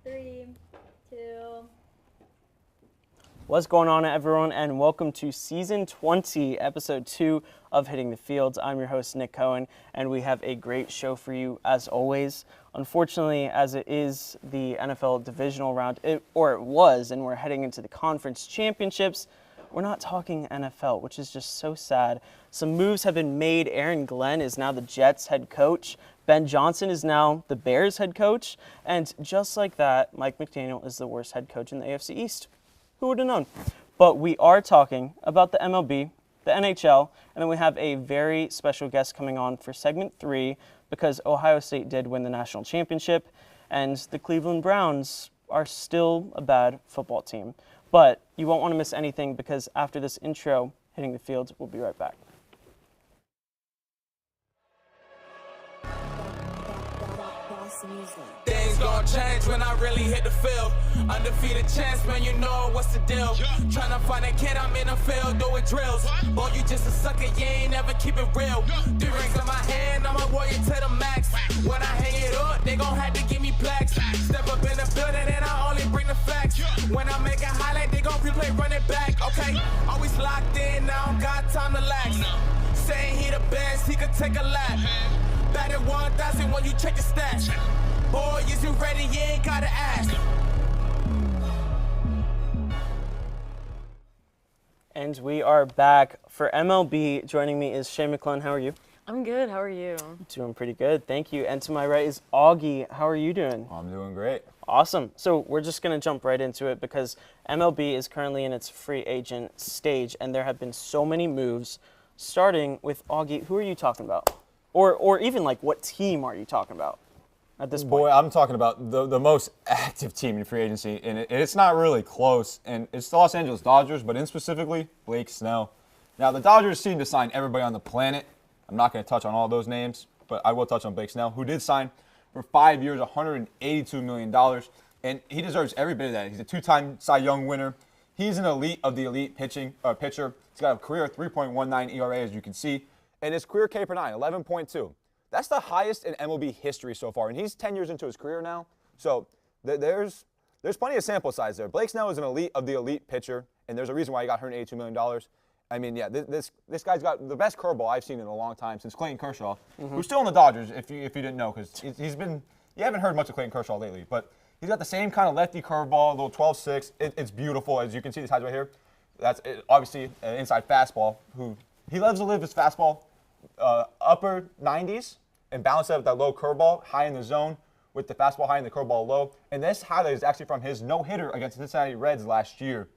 3, 2. What's going on, everyone, and welcome to Season 20, Episode 2 of Hitting the Fields. I'm your host, Nick Cohen, and we have a great show for you, as always. Unfortunately, as it is the NFL Divisional round, it was, and we're heading into the Conference Championships, we're not talking NFL, which is just so sad. Some moves have been made. Aaron Glenn is now the Jets head coach. Ben Johnson is now the Bears head coach. And just like that, Mike McDaniel is the worst head coach in the AFC East. Who would have known? But we are talking about the MLB, the NHL, and then we have a very special guest coming on for segment 3 because Ohio State did win the national championship and the Cleveland Browns are still a bad football team. But you won't want to miss anything because after this intro, Hitting the Fields, we'll be right back. Things gon' change when I really hit the field. Undefeated champs, man, you know what's the deal. Tryna find a kid, I'm in the field doing drills. Boy, you just a sucker, you ain't never keep it real. 3 rings in my hand, I'm a warrior to the max. When I hang it up, they gon' have to give me plaques. Step up in the building and I only bring the facts. When I make a highlight, they gon' replay, run it back, okay? Always locked in, I don't got time to lax. Saying he the best, he could take a lap. Batted 1,000 when you check the stats. Boy, is you ready? You ain't gotta ask. And we are back. For MLB, joining me is Shay McClellan. How are you? I'm good. How are you? Doing pretty good, thank you. And to my right is Augie. How are you doing? I'm doing great. Awesome. So we're just going to jump right into it because MLB is currently in its free agent stage, and there have been so many moves. Starting with Augie, who are you talking about? Or even like what team are you talking about at this point? Boy, I'm talking about the most active team in free agency, and it's not really close. And it's the Los Angeles Dodgers, but in specifically Blake Snell. Now, the Dodgers seem to sign everybody on the planet. I'm not going to touch on all those names, but I will touch on Blake Snell, who did sign for 5 years, $182 million. And he deserves every bit of that. He's a 2-time Cy Young winner. He's an elite of the elite pitcher. He's got a career 3.19 ERA, as you can see. And his career K per 9, 11.2. That's the highest in MLB history so far. And he's 10 years into his career now. So there's plenty of sample size there. Blake Snell is an elite of the elite pitcher. And there's a reason why he got $182 million. I mean, yeah, this guy's got the best curveball I've seen in a long time since Clayton Kershaw, who's still in the Dodgers, if you didn't know, because you haven't heard much of Clayton Kershaw lately. But he's got the same kind of lefty curveball, a little 12-6. It's beautiful. As you can see, this highs right here. That's obviously an inside fastball. He loves to live his fastball upper 90s and balance it with that low curveball high in the zone with the fastball high and the curveball low. And this highlight is actually from his no-hitter against the Cincinnati Reds last year,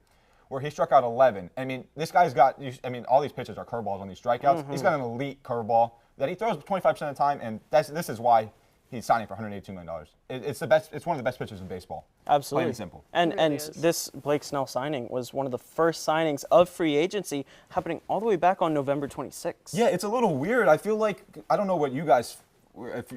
where he struck out 11. I mean, this guy's got, all these pitches are curveballs on these strikeouts. He's got an elite curveball that he throws 25% of the time, and this is why he's signing for $182 million. It's the best. It's one of the best pitchers in baseball. Absolutely. Plain and simple. And this Blake Snell signing was one of the first signings of free agency, happening all the way back on November 26th. Yeah, it's a little weird. I feel like, I don't know what you guys,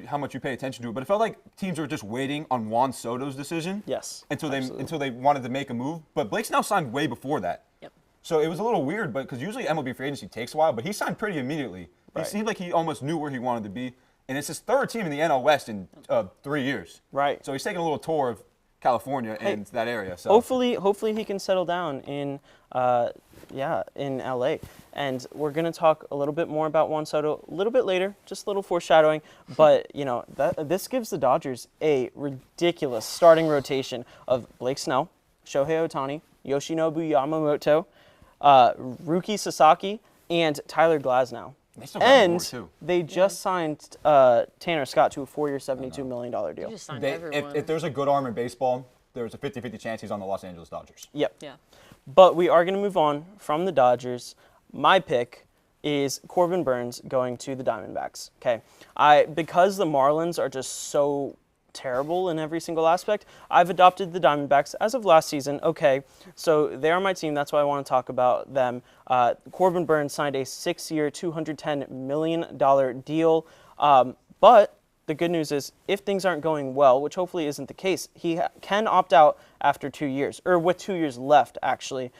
how much you pay attention to it, but it felt like teams were just waiting on Juan Soto's decision. Yes. Until they wanted to make a move. But Blake Snell signed way before that. Yep. So it was a little weird, but because usually MLB free agency takes a while, but he signed pretty immediately. Right. It seemed like he almost knew where he wanted to be. And it's his 3rd team in the NL West in 3 years. Right. So he's taking a little tour of California and that area. So hopefully he can settle down in LA. And we're going to talk a little bit more about Juan Soto a little bit later, just a little foreshadowing. But, this gives the Dodgers a ridiculous starting rotation of Blake Snell, Shohei Ohtani, Yoshinobu Yamamoto, Ruki Sasaki, and Tyler Glasnow. They just signed Tanner Scott to a 4-year, $72 million deal. You just signed everyone. If there's a good arm in baseball, there's a 50-50 chance he's on the Los Angeles Dodgers. Yep. Yeah. But we are going to move on from the Dodgers. My pick is Corbin Burnes going to the Diamondbacks. Okay, because the Marlins are just so terrible in every single aspect, I've adopted the Diamondbacks as of last season. Okay, so they are my team. That's why I want to talk about them. Corbin Burnes signed a 6-year, $210 million deal. But the good news is, if things aren't going well, which hopefully isn't the case, he can opt out after 2 years, or with 2 years left, actually.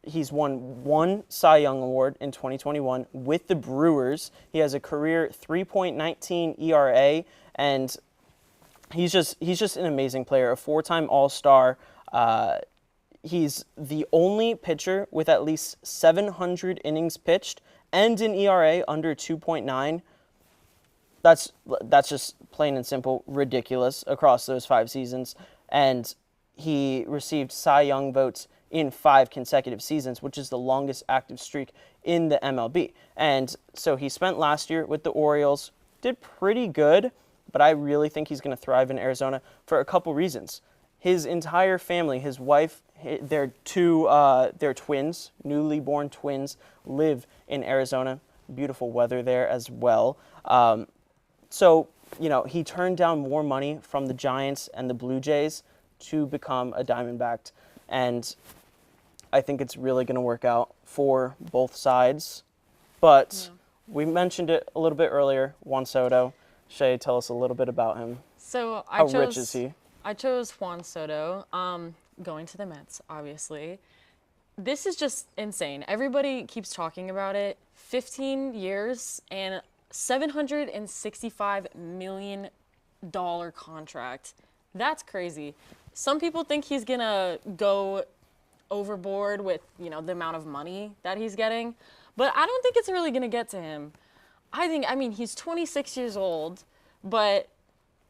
He's won 1 Cy Young Award in 2021 with the Brewers. He has a career 3.19 ERA, and he's just an amazing player, a 4-time All-Star. He's the only pitcher with at least 700 innings pitched and an ERA under 2.9. That's just plain and simple ridiculous across those 5 seasons. And he received Cy Young votes in 5 consecutive seasons, which is the longest active streak in the MLB. And so he spent last year with the Orioles, did pretty good, but I really think he's going to thrive in Arizona for a couple reasons. His entire family, his wife, their twins, newly born twins, live in Arizona. Beautiful weather there as well. So, he turned down more money from the Giants and the Blue Jays to become a Diamondback. And I think it's really going to work out for both sides. But we mentioned it a little bit earlier, Juan Soto. Shay, tell us a little bit about him. So How rich is he? I chose Juan Soto, going to the Mets, obviously. This is just insane. Everybody keeps talking about it. 15 years and $765 million contract. That's crazy. Some people think he's going to go overboard with, the amount of money that he's getting. But I don't think it's really going to get to him. He's 26 years old, but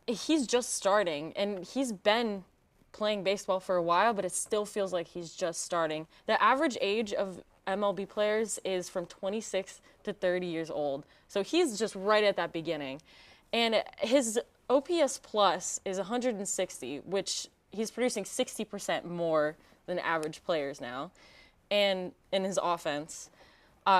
he's just starting, and he's been playing baseball for a while, but it still feels like he's just starting. The average age of MLB players is from 26 to 30 years old. So he's just right at that beginning. And his OPS plus is 160, which he's producing 60% more than average players now. And in his offense,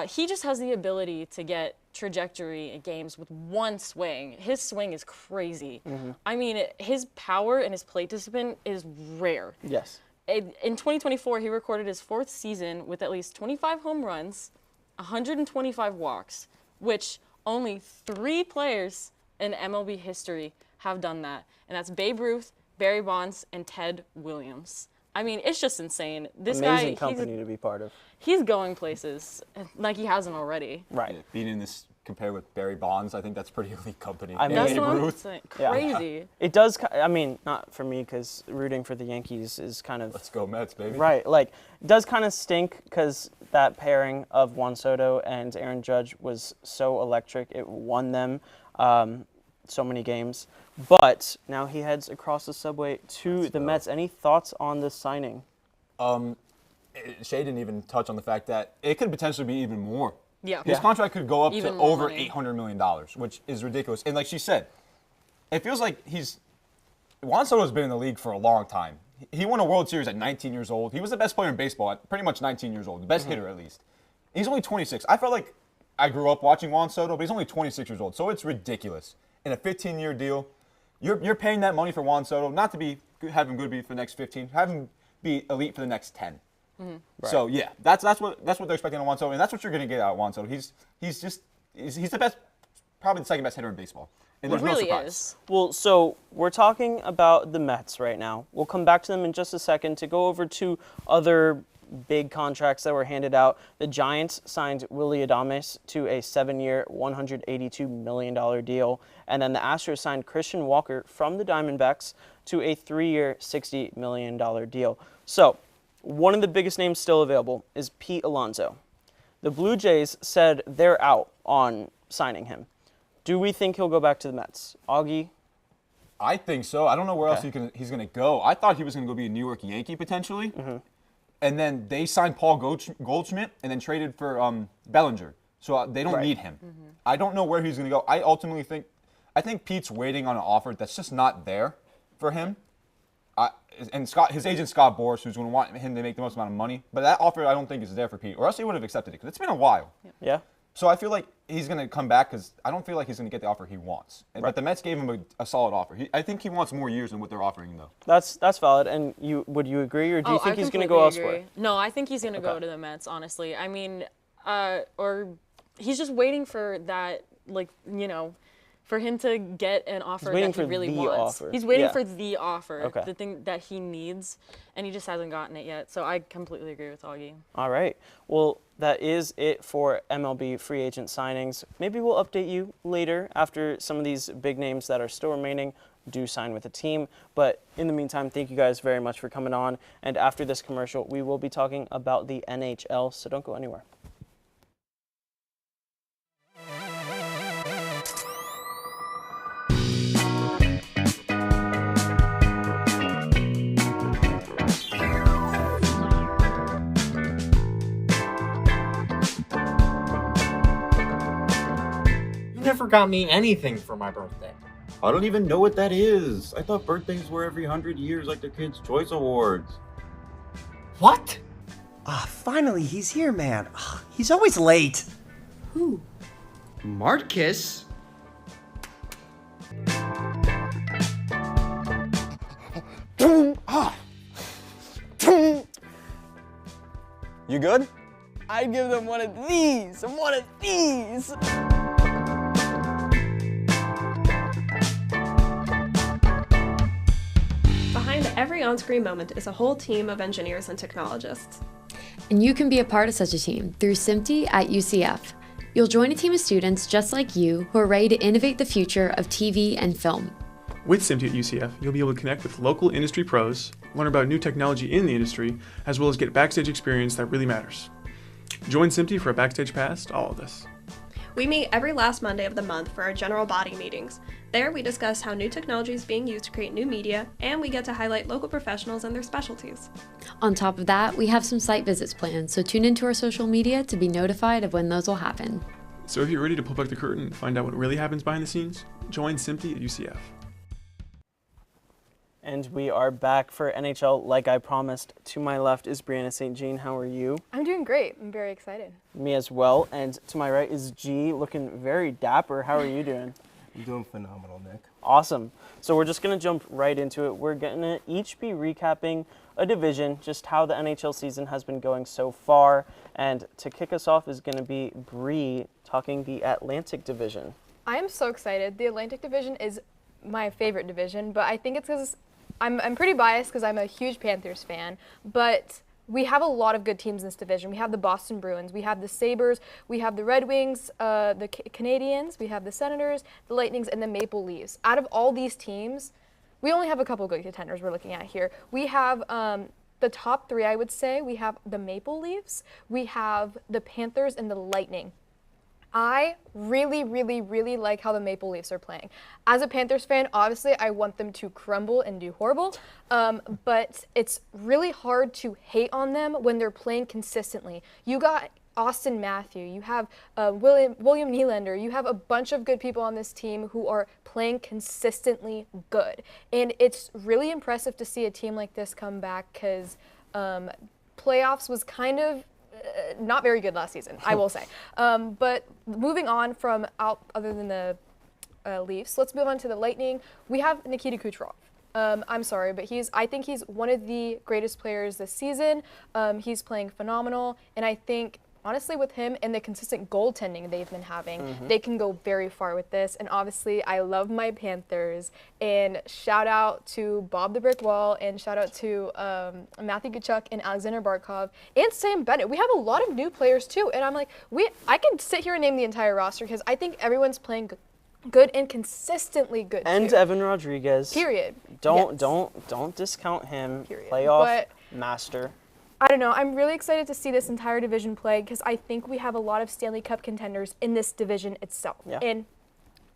he just has the ability to get trajectory in games with one swing. His swing is crazy. Mm-hmm. His power and his plate discipline is rare. Yes. In 2024, he recorded his 4th season with at least 25 home runs, 125 walks, which only 3 players in MLB history have done that. And that's Babe Ruth, Barry Bonds, and Ted Williams. It's just insane. This Amazing guy, company to be part of. He's going places like he hasn't already. Right. Yeah, being in this compared with Barry Bonds, I think that's pretty elite company. That's Babe what I'm Ruth. saying. Crazy. Yeah. It does, not for me, because rooting for the Yankees is kind of... Let's go Mets, baby. Right. It does kind of stink because that pairing of Juan Soto and Aaron Judge was so electric. It won them so many games. But now he heads across the subway to the Mets. Any thoughts on this signing? Shay didn't even touch on the fact that it could potentially be even more. Yeah. His contract could go up Even to more over money. $800 million, which is ridiculous. And like she said, it feels like Juan Soto's been in the league for a long time. He won a World Series at 19 years old. He was the best player in baseball at pretty much 19 years old, the best hitter at least. He's only 26. I felt like I grew up watching Juan Soto, but he's only 26 years old, so it's ridiculous. In a 15-year deal, you're paying that money for Juan Soto, not to have him good be for the next 15, have him be elite for the next 10. Mm-hmm. Right. So yeah, that's what they're expecting on Juan Soto, and that's what you're going to get out of Juan Soto. He's the best, probably the second best hitter in baseball. And there's really no surprise. is. Well, so we're talking about the Mets right now. We'll come back to them in just a second to go over 2 other big contracts that were handed out. The Giants signed Willy Adames to a 7-year, $182 million deal. And then the Astros signed Christian Walker from the Diamondbacks to a 3-year, $60 million deal. So one of the biggest names still available is Pete Alonso. The Blue Jays said they're out on signing him. Do we think he'll go back to the Mets? Augie? I think so. I don't know where else he's going to go. I thought he was going to go be a New York Yankee potentially. Mm-hmm. And then they signed Paul Goldschmidt and then traded for Bellinger. So they don't need him. Mm-hmm. I don't know where he's going to go. I ultimately think Pete's waiting on an offer that's just not there for him. And his agent Scott Boras, who's going to want him to make the most amount of money. But that offer I don't think is there for Pete, or else he would have accepted it because it's been a while. Yeah. So I feel like he's going to come back because I don't feel like he's going to get the offer he wants. Right. But the Mets gave him a solid offer. I think he wants more years than what they're offering, though. That's valid. And would you agree, or do you think he's going to go elsewhere? No, I think he's going to go to the Mets, honestly. Or he's just waiting for that, for him to get an offer waiting that he for really the wants. offer. He's waiting Yeah. for the offer, Okay. the thing that he needs, and he just hasn't gotten it yet. So I completely agree with Augie. All right. Well, that is it for MLB free agent signings. Maybe we'll update you later after some of these big names that are still remaining do sign with a team. But in the meantime, thank you guys very much for coming on. And after this commercial, we will be talking about the NHL, so don't go anywhere. You never got me anything for my birthday. I don't even know what that is. I thought birthdays were every 100 years like the Kids' Choice Awards. What? Finally, he's here, man. He's always late. Who? Marcus? You good? I'd give them one of these, one of these. Behind every on-screen moment is a whole team of engineers and technologists. And you can be a part of such a team through SMPTE at UCF. You'll join a team of students just like you who are ready to innovate the future of TV and film. With SMPTE at UCF, you'll be able to connect with local industry pros, learn about new technology in the industry, as well as get backstage experience that really matters. Join SMPTE for a backstage pass to all of this. We meet every last Monday of the month for our general body meetings. There, we discuss how new technology is being used to create new media, and we get to highlight local professionals and their specialties. On top of that, we have some site visits planned, so tune into our social media to be notified of when those will happen. So if you're ready to pull back the curtain and find out what really happens behind the scenes, join SMPTE at UCF. And we are back for NHL like I promised. To my left is Brianna St. Jean. How are you? I'm doing great. I'm very excited. Me as well. And to my right is G, looking very dapper. How are you doing? I'm doing phenomenal, Nick. Awesome. So we're just going to jump right into it. We're going to each be recapping a division, just how the NHL season has been going so far. And to kick us off is going to be Bree talking the Atlantic Division. I am so excited. The Atlantic Division is my favorite division, but I think it's because I'm pretty biased because I'm a huge Panthers fan, but we have a lot of good teams in this division. We have the Boston Bruins, we have the Sabres, we have the Red Wings, the Canadiens, we have the Senators, the Lightnings, and the Maple Leafs. Out of all these teams, we only have a couple good contenders we're looking at here. We have the top three, I would say. We have the Maple Leafs, we have the Panthers, and the Lightning. I really, really, really like how the Maple Leafs are playing. As a Panthers fan, obviously, I want them to crumble and do horrible, but it's really hard to hate on them when they're playing consistently. You got Austin Matthew, you have William Nylander, you have a bunch of good people on this team who are playing consistently good. And it's really impressive to see a team like this come back because playoffs was kind of not very good last season, I will say. But moving on from other than the Leafs, let's move on to the Lightning. We have Nikita Kucherov. I'm sorry, but I think he's one of the greatest players this season. He's playing phenomenal, and I think honestly with him and the consistent goaltending they've been having, they can go very far with this. And obviously, I love my Panthers. And shout out to Bob the Brick Wall, and shout out to Matthew Tkachuk and Alexander Barkov and Sam Bennett. We have a lot of new players too, and I'm like, I can sit here and name the entire roster because I think everyone's playing good and consistently good. And too. Evan Rodriguez. Period. Don't discount him. Period. Playoff master. I don't know. I'm really excited to see this entire division play because I think we have a lot of Stanley Cup contenders in this division itself. Yeah. And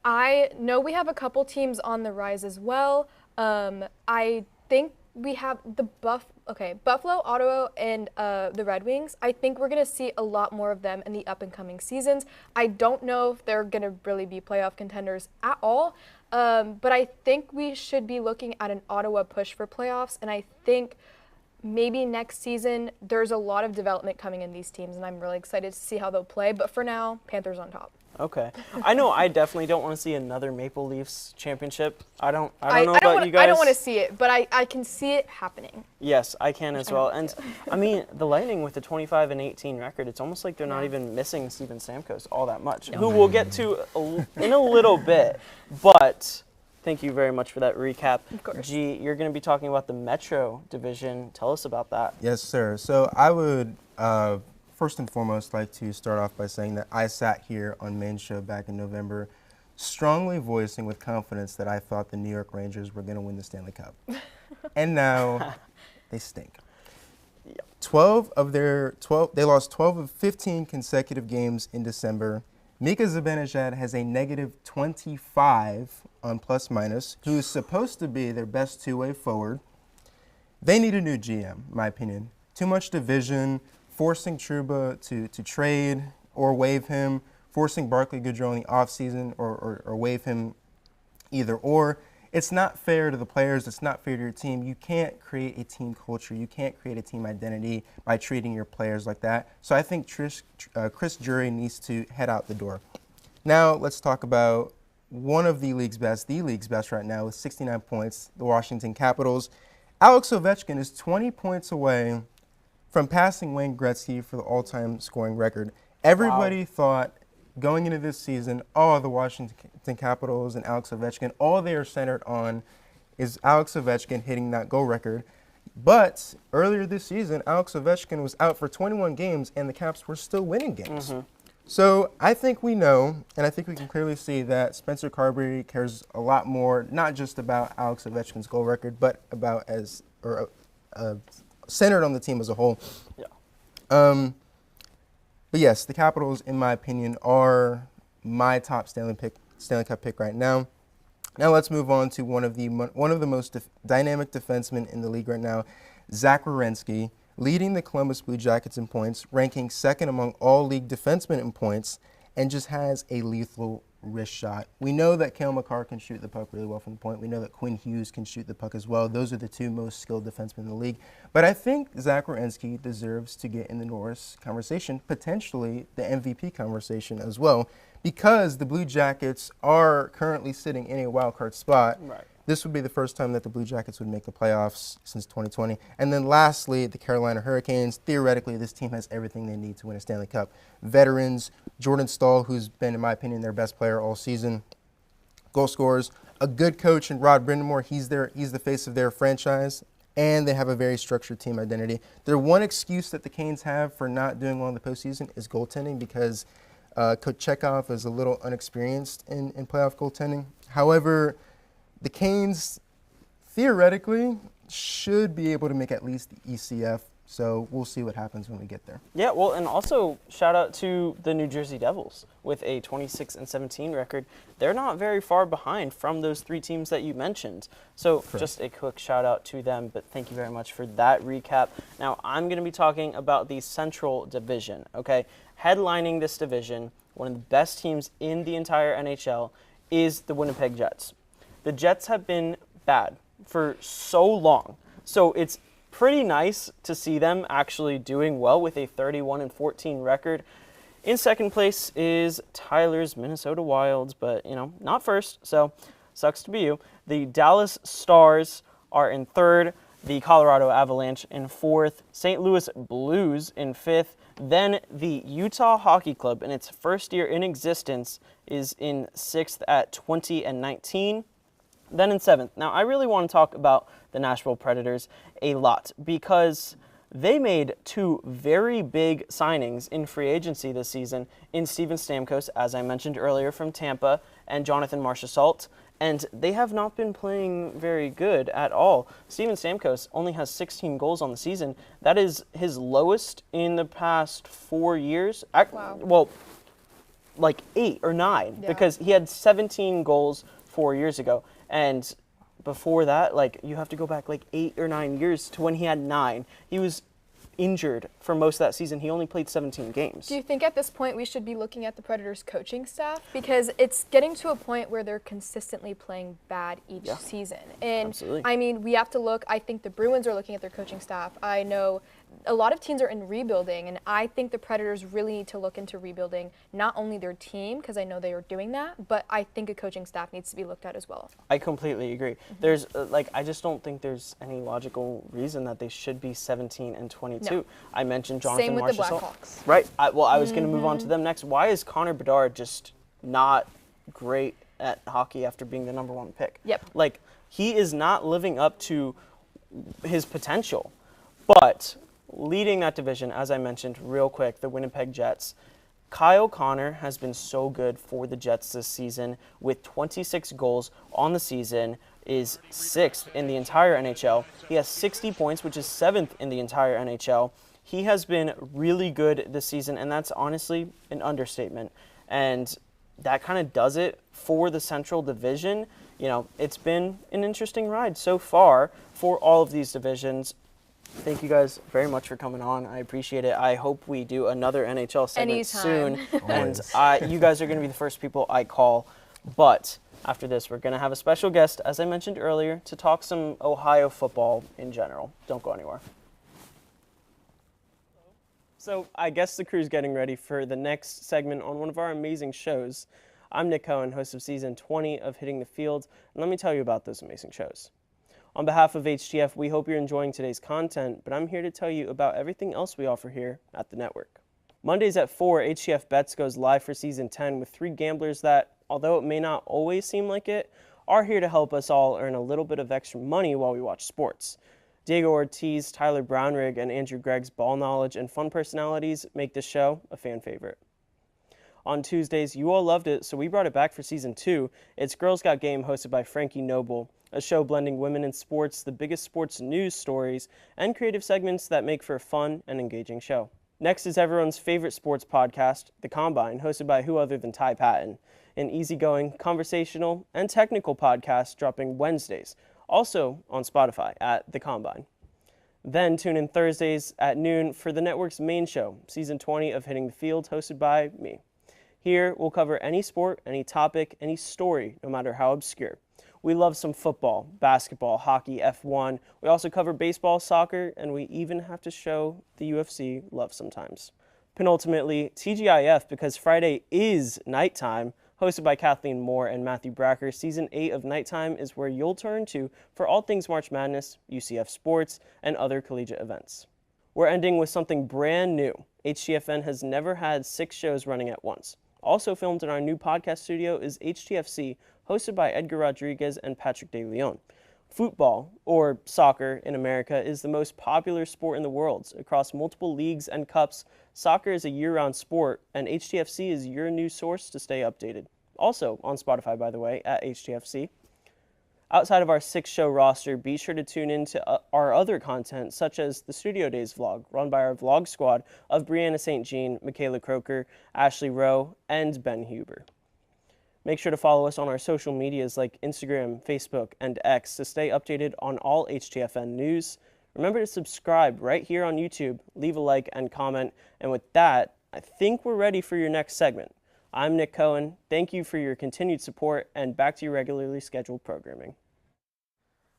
I know we have a couple teams on the rise as well. I think we have the Buffalo, Ottawa, and the Red Wings. I think we're going to see a lot more of them in the up-and-coming seasons. I don't know if they're going to really be playoff contenders at all, but I think we should be looking at an Ottawa push for playoffs, and I think maybe next season there's a lot of development coming in these teams, and I'm really excited to see how they'll play. But for now, Panthers on top. Okay. I know I definitely don't want to see another Maple Leafs championship. I don't know about you guys. I don't want to see it, but I can see it happening. Yes, I can as well. And I mean, the Lightning with the 25-18 record, it's almost like they're not even missing Steven Stamkos all that much, who we'll get to in a little bit. But thank you very much for that recap. Of course. G, you're going to be talking about the Metro Division. Tell us about that. Yes, sir. So I would first and foremost like to start off by saying that I sat here on Main Show back in November strongly voicing with confidence that I thought the New York Rangers were going to win the Stanley Cup. And now they stink. 12 of their 12, they lost 12 of 15 consecutive games in December. Mika Zibanejad has a negative 25 on plus minus, who's supposed to be their best two-way forward. They need a new GM, in my opinion. Too much division, forcing Trouba to trade or waive him, forcing Barclay Goodrow in the offseason or waive him either or. It's not fair to the players. It's not fair to your team. You can't create a team culture. You can't create a team identity by treating your players like that. So I think Chris Drury needs to head out the door. Now let's talk about one of the league's best right now with 69 points, the Washington Capitals. Alex Ovechkin is 20 points away from passing Wayne Gretzky for the all-time scoring record. Everybody thought going into this season, the Washington Capitals and Alex Ovechkin, all they are centered on is Alex Ovechkin hitting that goal record. But earlier this season, Alex Ovechkin was out for 21 games, and the Caps were still winning games. Mm-hmm. So I think we know, and I think we can clearly see that Spencer Carberry cares a lot more, not just about Alex Ovechkin's goal record, but about centered on the team as a whole. Yeah. But yes, the Capitals, in my opinion, are my top Stanley Cup pick right now. Now let's move on to one of the most dynamic defensemen in the league right now, Zach Werenski, leading the Columbus Blue Jackets in points, ranking second among all league defensemen in points, and just has a lethal wrist shot. We know that Cale Makar can shoot the puck really well from the point. We know that Quinn Hughes can shoot the puck as well. Those are the two most skilled defensemen in the league. But I think Zach Werenski deserves to get in the Norris conversation, potentially the MVP conversation as well, because the Blue Jackets are currently sitting in a wild card spot. Right. This would be the first time that the Blue Jackets would make the playoffs since 2020. And then lastly, the Carolina Hurricanes. Theoretically, this team has everything they need to win a Stanley Cup. Veterans, Jordan Stahl, who's been, in my opinion, their best player all season. Goal scorers, a good coach in Rod Brindamore. He's the face of their franchise. And they have a very structured team identity. Their one excuse that the Canes have for not doing well in the postseason is goaltending, because Coach Chekhov is a little unexperienced in playoff goaltending. However, the Canes, theoretically, should be able to make at least the ECF, so we'll see what happens when we get there. Yeah, well, and also shout out to the New Jersey Devils with a 26-17 record. They're not very far behind from those three teams that you mentioned. So Correct. Just a quick shout out to them, but thank you very much for that recap. Now, I'm going to be talking about the Central Division, okay? Headlining this division, one of the best teams in the entire NHL is the Winnipeg Jets. The Jets have been bad for so long, so it's pretty nice to see them actually doing well with a 31-14 record. In second place is Tyler's Minnesota Wilds, but, not first, so sucks to be you. The Dallas Stars are in third, the Colorado Avalanche in fourth, St. Louis Blues in fifth, then the Utah Hockey Club in its first year in existence is in sixth at 20-19. Then in seventh. Now, I really want to talk about the Nashville Predators a lot because they made two very big signings in free agency this season in Steven Stamkos, as I mentioned earlier, from Tampa, and Jonathan Marchessault, and they have not been playing very good at all. Steven Stamkos only has 16 goals on the season. That is his lowest in the past 4 years. Wow. Well, like 8 or 9, because he had 17 goals 4 years ago. And before that, you have to go back 8 or 9 years to when he had 9. He was injured for most of that season. He only played 17 games. Do you think at this point we should be looking at the Predators coaching staff? Because it's getting to a point where they're consistently playing bad each season. And Absolutely. I mean, we have to look, I think the Bruins are looking at their coaching staff. I know a lot of teams are in rebuilding, and I think the Predators really need to look into rebuilding not only their team, because I know they are doing that, but I think a coaching staff needs to be looked at as well. I completely agree. There's I just don't think there's any logical reason that they should be 17 and 22. No. I mentioned Jonathan Same with the Marchessault. Blackhawks. Right. I was going to move on to them next. Why is Connor Bedard just not great at hockey after being the #1 pick? Yep. Like, he is not living up to his potential. But leading that division, as I mentioned real quick, the Winnipeg Jets, Kyle Connor has been so good for the Jets this season with 26 goals on the season, is 6th in the entire NHL. He has 60 points, which is 7th in the entire NHL. He has been really good this season, and that's honestly an understatement. And that kind of does it for the Central Division. You know, it's been an interesting ride so far for all of these divisions. Thank you guys very much for coming on. I appreciate it. I hope we do another NHL segment soon. And you guys are going to be the first people I call. But after this, we're going to have a special guest, as I mentioned earlier, to talk some Ohio football in general. Don't go anywhere. So I guess the crew's getting ready for the next segment on one of our amazing shows. I'm Nick Cohen, host of Season 20 of Hitting the Field, and let me tell you about those amazing shows. On behalf of HTF, we hope you're enjoying today's content, but I'm here to tell you about everything else we offer here at the network. Mondays at 4, HTF Bets goes live for Season 10 with 3 gamblers that, although it may not always seem like it, are here to help us all earn a little bit of extra money while we watch sports. Diego Ortiz, Tyler Brownrigg, and Andrew Gregg's ball knowledge and fun personalities make this show a fan favorite. On Tuesdays, you all loved it, so we brought it back for Season 2. It's Girls Got Game, hosted by Frankie Noble, a show blending women in sports, the biggest sports news stories, and creative segments that make for a fun and engaging show. Next is everyone's favorite sports podcast, The Combine, hosted by who other than Ty Patton, an easygoing, conversational, and technical podcast dropping Wednesdays, also on Spotify at The Combine. Then tune in Thursdays at noon for the network's main show, Season 20 of Hitting the Field, hosted by me. Here, we'll cover any sport, any topic, any story, no matter how obscure. We love some football, basketball, hockey, F1. We also cover baseball, soccer, and we even have to show the UFC love sometimes. Penultimately, TGIF, because Friday is nighttime, hosted by Kathleen Moore and Matthew Bracker. Season 8 of Nighttime is where you'll turn to for all things March Madness, UCF sports, and other collegiate events. We're ending with something brand new. HTFN has never had 6 shows running at once. Also filmed in our new podcast studio is HTFC, hosted by Edgar Rodriguez and Patrick De Leon. Football, or soccer in America, is the most popular sport in the world. Across multiple leagues and cups, soccer is a year-round sport, and HTFC is your new source to stay updated. Also on Spotify, by the way, at HTFC. Outside of our 6-show roster, be sure to tune in to our other content, such as the Studio Days vlog, run by our vlog squad of Brianna St. Jean, Michaela Croker, Ashley Rowe, and Ben Huber. Make sure to follow us on our social medias like Instagram, Facebook, and X to stay updated on all HTFN news. Remember to subscribe right here on YouTube, leave a like and comment. And with that, I think we're ready for your next segment. I'm Nick Cohen. Thank you for your continued support, and back to your regularly scheduled programming.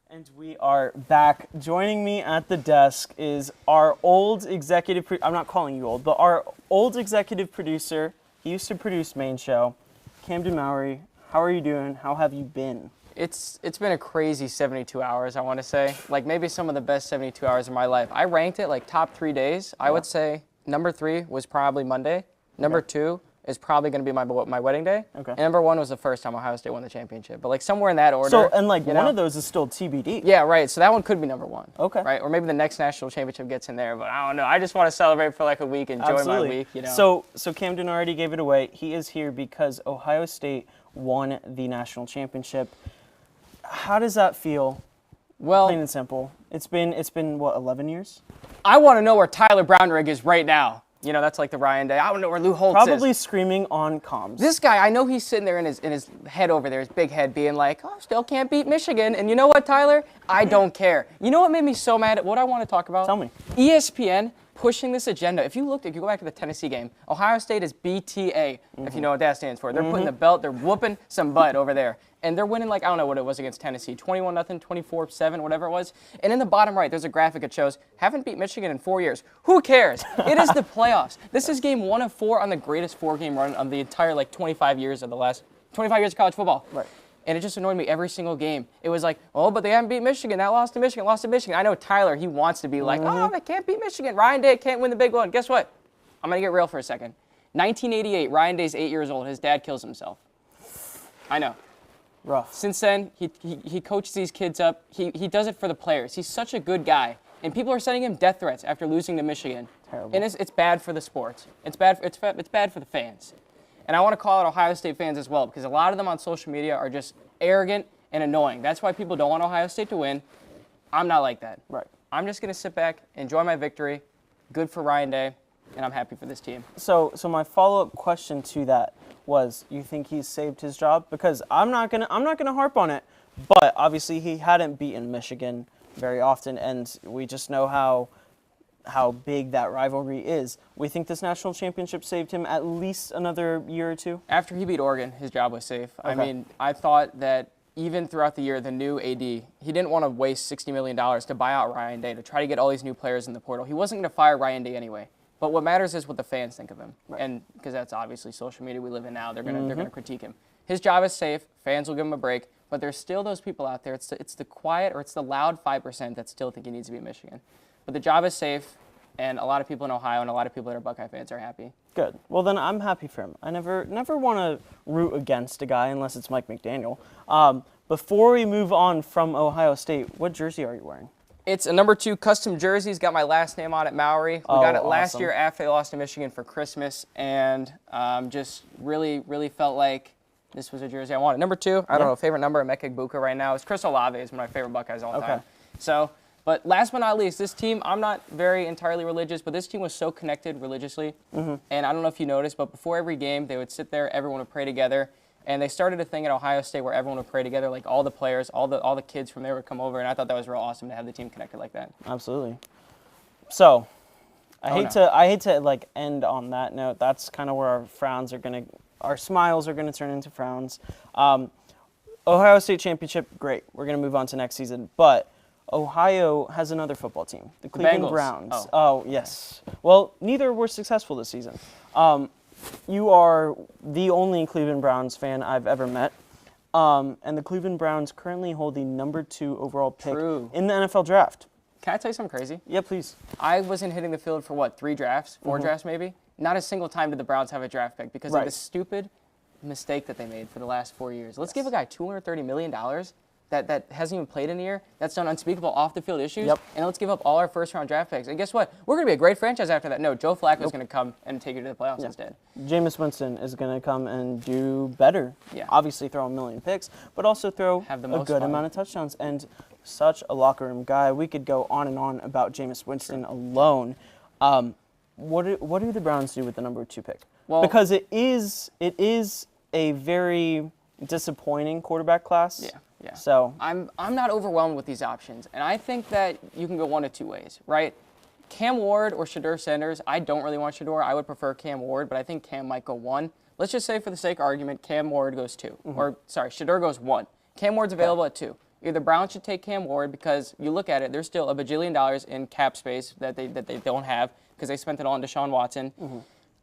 And we are back. Joining me at the desk is our old executive, I'm not calling you old, but our old executive producer. He used to produce Main Show, Camden Mowry. How are you doing? How have you been? It's been a crazy 72 hours, I want to say. Like maybe some of the best 72 hours of my life. I ranked it like top 3 days. I would say number 3 was probably Monday. Number 2 is probably going to be my wedding day. Okay. And number 1 was the first time Ohio State won the championship. But like somewhere in that order. So, and like one of those is still TBD. Yeah, right. So that one could be number 1. Okay. Right. Or maybe the next national championship gets in there. But I don't know. I just want to celebrate for like a week, enjoy my week, you know. So Camden already gave it away. He is here because Ohio State won the national championship. How does that feel? Well, plain and simple. It's been what, 11 years? I want to know where Tyler Brownrigg is right now. You know, that's like the Ryan Day. I don't know where Lou Holtz is. Probably screaming on comms. This guy, I know he's sitting there in his head over there, his big head, being like, oh, still can't beat Michigan. And you know what, Tyler? I don't care. You know what made me so mad? What I want to talk about? Tell me. ESPN pushing this agenda. If you go back to the Tennessee game, Ohio State is BTA, if you know what that stands for. They're putting the belt, they're whooping some butt over there. And they're winning, like, I don't know what it was against Tennessee, 21-0, 24-7, whatever it was. And in the bottom right, there's a graphic that shows, haven't beat Michigan in 4 years. Who cares? It is the playoffs. This is game 1 of 4 on the greatest 4-game run of the entire, 25 years of college football. Right. And it just annoyed me every single game. It was like, oh, but they haven't beat Michigan. That lost to Michigan. I know Tyler, he wants to be like, oh, they can't beat Michigan. Ryan Day can't win the big one. Guess what? I'm going to get real for a second. 1988, Ryan Day's 8 years old. His dad kills himself. I know. Rough. Since then, he coaches these kids up. He does it for the players. He's such a good guy. And people are sending him death threats after losing to Michigan. Terrible. And it's bad for the sports. It's bad for the fans. And I want to call out Ohio State fans as well, because a lot of them on social media are just arrogant and annoying. That's why people don't want Ohio State to win. I'm not like that. Right. I'm just going to sit back, enjoy my victory. Good for Ryan Day, and I'm happy for this team. So my follow-up question to that was, you think he's saved his job? Because I'm not gonna harp on it, but obviously he hadn't beaten Michigan very often, and we just know how big that rivalry is. We think this national championship saved him at least another year or two? After he beat Oregon, his job was safe. Okay. I mean, I thought that even throughout the year, the new AD, he didn't want to waste $60 million to buy out Ryan Day, to try to get all these new players in the portal. He wasn't going to fire Ryan Day anyway. But what matters is what the fans think of him. Right. And because that's obviously social media we live in now, they're gonna critique him. His job is safe. Fans will give him a break. But there's still those people out there. It's the quiet, or it's the loud 5% that still think he needs to be in Michigan. But the job is safe. And a lot of people in Ohio and a lot of people that are Buckeye fans are happy. Good. Well, then I'm happy for him. I never want to root against a guy unless it's Mike McDaniel. Before we move on from Ohio State, what jersey are you wearing? It's a number 2 custom jersey. It's got my last name on it, Mowry. We got it last awesome. year after they lost to Michigan for Christmas, and just really felt like this was a jersey I wanted. Number 2, I don't know, favorite number, Emeka Egbuka right now. It's Chris Olave is one of my favorite Buckeyes all time. So. But last but not least, this team, I'm not very entirely religious, but this team was so connected religiously. And I don't know if you noticed, but before every game, they would sit there, everyone would pray together. And they started a thing at Ohio State where everyone would pray together, like all the players, all the kids from there would come over. And I thought that was real awesome to have the team connected like that. Absolutely. So, I hate to like end on that note. That's kind of where our smiles are gonna turn into frowns. Ohio State championship, great. We're gonna move on to next season, but Ohio has another football team, the Cleveland Browns. Oh, yes. Well, neither were successful this season. You are the only Cleveland Browns fan I've ever met. And the Cleveland Browns currently hold the number 2 overall pick in the NFL draft. Can I tell you something crazy? Yeah, please. I wasn't hitting the field for, 3 drafts? 4 drafts maybe? Not a single time did the Browns have a draft pick because of the stupid mistake that they made for the last 4 years. Let's give a guy $230 million that hasn't even played in a year, that's done unspeakable off-the-field issues, and let's give up all our first-round draft picks. And guess what? We're going to be a great franchise after that. No, Joe Flacco's going to come and take you to the playoffs instead. Jameis Winston is going to come and do better. Yeah. Obviously throw a million picks, but also throw a good amount of touchdowns. And such a locker room guy. We could go on and on about Jameis Winston alone. What do the Browns do with the number 2 pick? Well, because it is a very disappointing quarterback class. Yeah. Yeah. So I'm not overwhelmed with these options, and I think that you can go one of 2 ways, right? Cam Ward or Shedeur Sanders. I don't really want Shedeur. I would prefer Cam Ward, but I think Cam might go 1. Let's just say for the sake of argument, Cam Ward goes 2. Or, sorry, Shedeur goes 1. Cam Ward's available at 2. Either the Browns should take Cam Ward because you look at it, there's still $1 bajillion in cap space that they don't have because they spent it all on Deshaun Watson.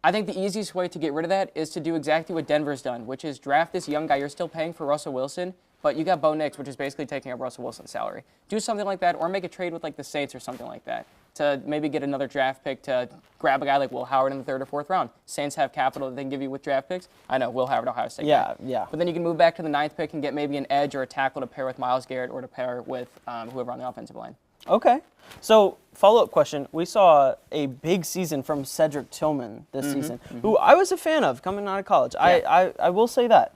I think the easiest way to get rid of that is to do exactly what Denver's done, which is draft this young guy. You're still paying for Russell Wilson, but you got Bo Nix, which is basically taking up Russell Wilson's salary. Do something like that, or make a trade with like the Saints or something like that to maybe get another draft pick to grab a guy like Will Howard in the 3rd or 4th round. Saints have capital that they can give you with draft picks. I know, Will Howard, Ohio State. Yeah. But then you can move back to the 9th pick and get maybe an edge or a tackle to pair with Myles Garrett or to pair with whoever on the offensive line. Okay. So, follow-up question. We saw a big season from Cedric Tillman this season, who I was a fan of coming out of college. Yeah. I will say that.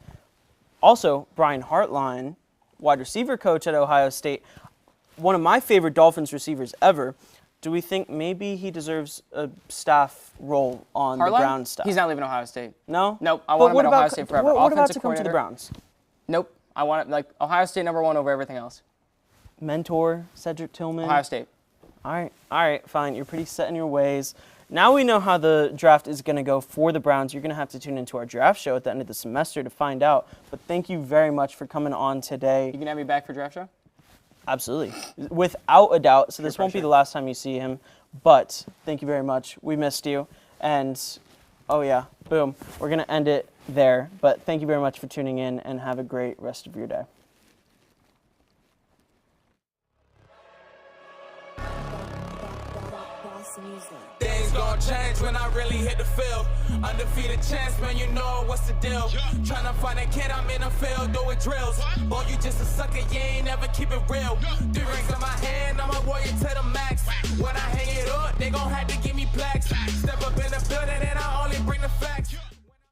Also, Brian Hartline, wide receiver coach at Ohio State, one of my favorite Dolphins receivers ever. Do we think maybe he deserves a staff role on Hartline? The Browns staff? He's not leaving Ohio State. No? Nope. I want him at Ohio State forever. What about to come to the Browns? Nope. I want Ohio State number 1 over everything else. Mentor, Cedric Tillman. Ohio State. All right, fine. You're pretty set in your ways. Now we know how the draft is going to go for the Browns. You're going to have to tune into our draft show at the end of the semester to find out. But thank you very much for coming on today. You can have me back for draft show? Absolutely. Without a doubt. So this won't be the last time you see him. But thank you very much. We missed you. And, oh yeah, boom. We're going to end it there. But thank you very much for tuning in, and have a great rest of your day. Things gon' change when I really hit the field. Undefeated champs, man, you know what's the deal. Tryna find a kid, I'm in the field doing drills. Boy, you just a sucker, you ain't never keep it real. 3 rings in my hand, I'm a warrior to the max. When I hang it up, they gon' have to give me plaques. Step up in the building and I only bring the facts.